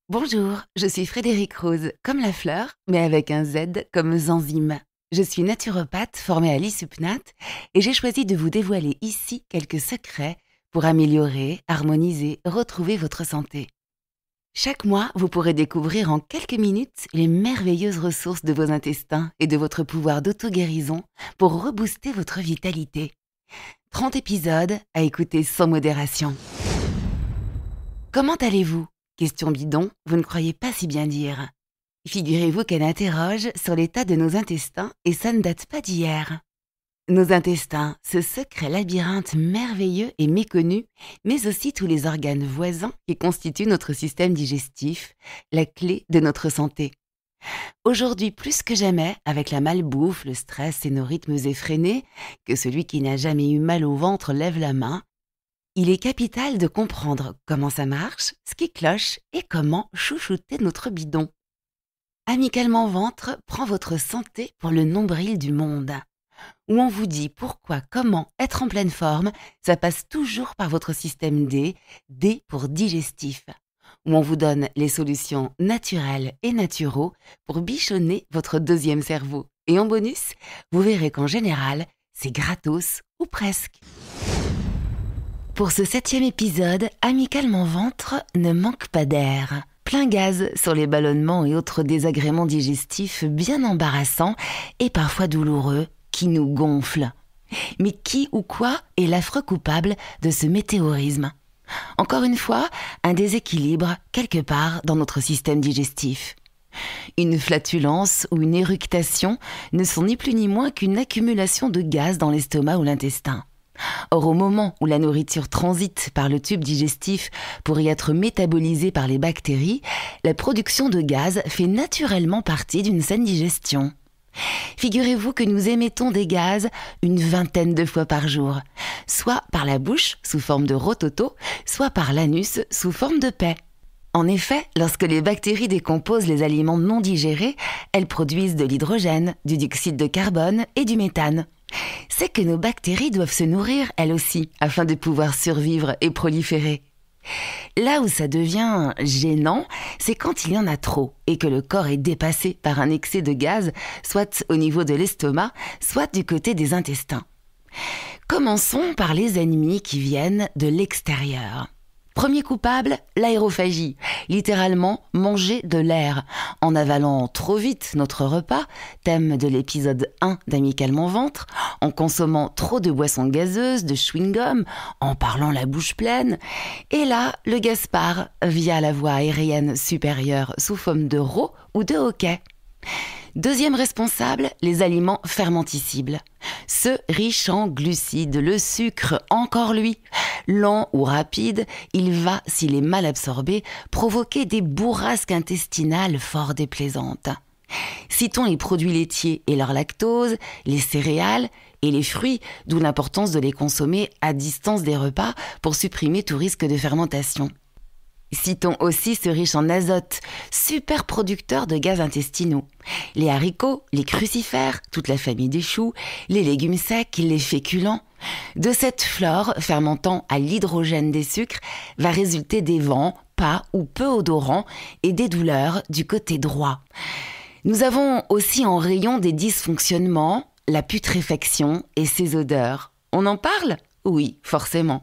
Bonjour, je suis Frédérique Rose, comme la fleur, mais avec un Z comme Zanzime. Je suis naturopathe formée à l'ISUPNAT et j'ai choisi de vous dévoiler ici quelques secrets pour améliorer, harmoniser, retrouver votre santé. Chaque mois, vous pourrez découvrir en quelques minutes les merveilleuses ressources de vos intestins et de votre pouvoir d'auto-guérison pour rebooster votre vitalité. 30 épisodes à écouter sans modération. Comment allez-vous ? Question bidon, vous ne croyez pas si bien dire. Figurez-vous qu'elle interroge sur l'état de nos intestins et ça ne date pas d'hier. Nos intestins, ce secret labyrinthe merveilleux et méconnu, mais aussi tous les organes voisins qui constituent notre système digestif, la clé de notre santé. Aujourd'hui plus que jamais, avec la malbouffe, le stress et nos rythmes effrénés, que celui qui n'a jamais eu mal au ventre lève la main, il est capital de comprendre comment ça marche, ce qui cloche et comment chouchouter notre bidon. Amicalement Ventre prend votre santé pour le nombril du monde. Où on vous dit pourquoi, comment être en pleine forme, ça passe toujours par votre système D, D pour digestif. Où on vous donne les solutions naturelles et naturaux pour bichonner votre deuxième cerveau. Et en bonus, vous verrez qu'en général, c'est gratos ou presque. Pour ce 7e épisode, Amicalement Ventre ne manque pas d'air. Plein gaz sur les ballonnements et autres désagréments digestifs bien embarrassants et parfois douloureux qui nous gonflent. Mais qui ou quoi est l'affreux coupable de ce météorisme ? Encore une fois, un déséquilibre quelque part dans notre système digestif. Une flatulence ou une éructation ne sont ni plus ni moins qu'une accumulation de gaz dans l'estomac ou l'intestin. Or, au moment où la nourriture transite par le tube digestif pour y être métabolisée par les bactéries, la production de gaz fait naturellement partie d'une saine digestion. Figurez-vous que nous émettons des gaz une 20aine de fois par jour, soit par la bouche sous forme de rototo, soit par l'anus sous forme de paix. En effet, lorsque les bactéries décomposent les aliments non digérés, elles produisent de l'hydrogène, du dioxyde de carbone et du méthane. C'est que nos bactéries doivent se nourrir, elles aussi, afin de pouvoir survivre et proliférer. Là où ça devient gênant, c'est quand il y en a trop et que le corps est dépassé par un excès de gaz, soit au niveau de l'estomac, soit du côté des intestins. Commençons par les ennemis qui viennent de l'extérieur. Premier coupable, l'aérophagie, littéralement manger de l'air, en avalant trop vite notre repas, thème de l'épisode 1 d'Amicalement Ventre, en consommant trop de boissons gazeuses, de chewing-gum, en parlant la bouche pleine, et là, le gaz part via la voie aérienne supérieure sous forme de rot ou de hoquet. Deuxième responsable, les aliments fermenticibles. Ceux riches en glucides, le sucre, encore lui. Lent ou rapide, il va, s'il est mal absorbé, provoquer des bourrasques intestinales fort déplaisantes. Citons les produits laitiers et leur lactose, les céréales et les fruits, d'où l'importance de les consommer à distance des repas pour supprimer tout risque de fermentation. Citons aussi ceux riches en azote, super producteurs de gaz intestinaux. Les haricots, les crucifères, toute la famille des choux, les légumes secs, les féculents. De cette flore fermentant à l'hydrogène des sucres va résulter des vents, pas ou peu odorants et des douleurs du côté droit. Nous avons aussi en rayon des dysfonctionnements, la putréfaction et ses odeurs. On en parle ? Oui, forcément.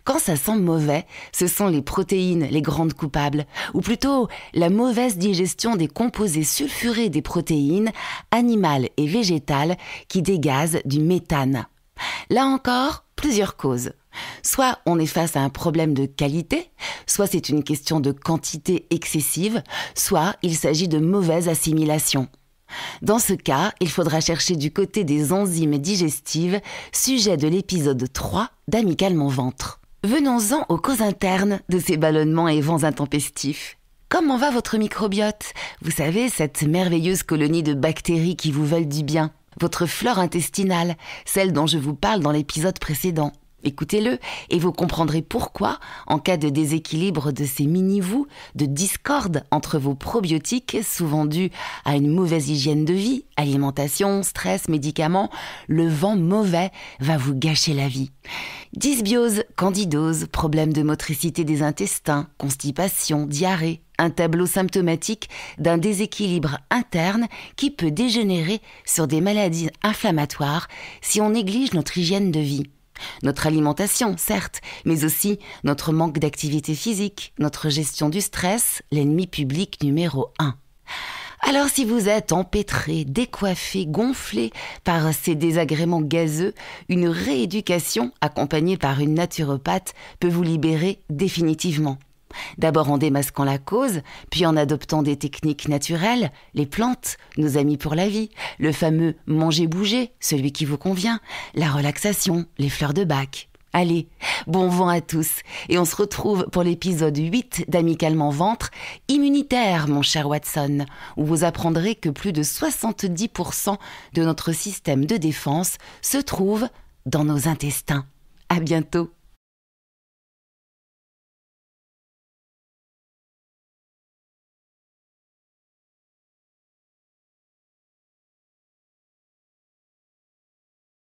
Quand ça sent mauvais, ce sont les protéines les grandes coupables, ou plutôt la mauvaise digestion des composés sulfurés des protéines, animales et végétales, qui dégazent du méthane. Là encore, plusieurs causes. Soit on est face à un problème de qualité, soit c'est une question de quantité excessive, soit il s'agit de mauvaise assimilation. Dans ce cas, il faudra chercher du côté des enzymes digestives, sujet de l'épisode 3 d'Amicalement Ventre. Venons-en aux causes internes de ces ballonnements et vents intempestifs. Comment va votre microbiote ? Vous savez, cette merveilleuse colonie de bactéries qui vous veulent du bien. Votre flore intestinale, celle dont je vous parle dans l'épisode précédent. Écoutez-le et vous comprendrez pourquoi, en cas de déséquilibre de ces mini-vous, de discorde entre vos probiotiques, souvent dus à une mauvaise hygiène de vie, alimentation, stress, médicaments, le vent mauvais va vous gâcher la vie. Dysbiose, candidose, problèmes de motricité des intestins, constipation, diarrhée, un tableau symptomatique d'un déséquilibre interne qui peut dégénérer sur des maladies inflammatoires si on néglige notre hygiène de vie. Notre alimentation, certes, mais aussi notre manque d'activité physique, notre gestion du stress, l'ennemi public numéro 1. Alors si vous êtes empêtré, décoiffé, gonflé par ces désagréments gazeux, une rééducation accompagnée par une naturopathe peut vous libérer définitivement. D'abord en démasquant la cause, puis en adoptant des techniques naturelles, les plantes, nos amis pour la vie, le fameux manger-bouger, celui qui vous convient, la relaxation, les fleurs de Bach. Allez, bon vent à tous et on se retrouve pour l'épisode 8 d'Amicalement Ventre, immunitaire mon cher Watson, où vous apprendrez que plus de 70% de notre système de défense se trouve dans nos intestins. À bientôt.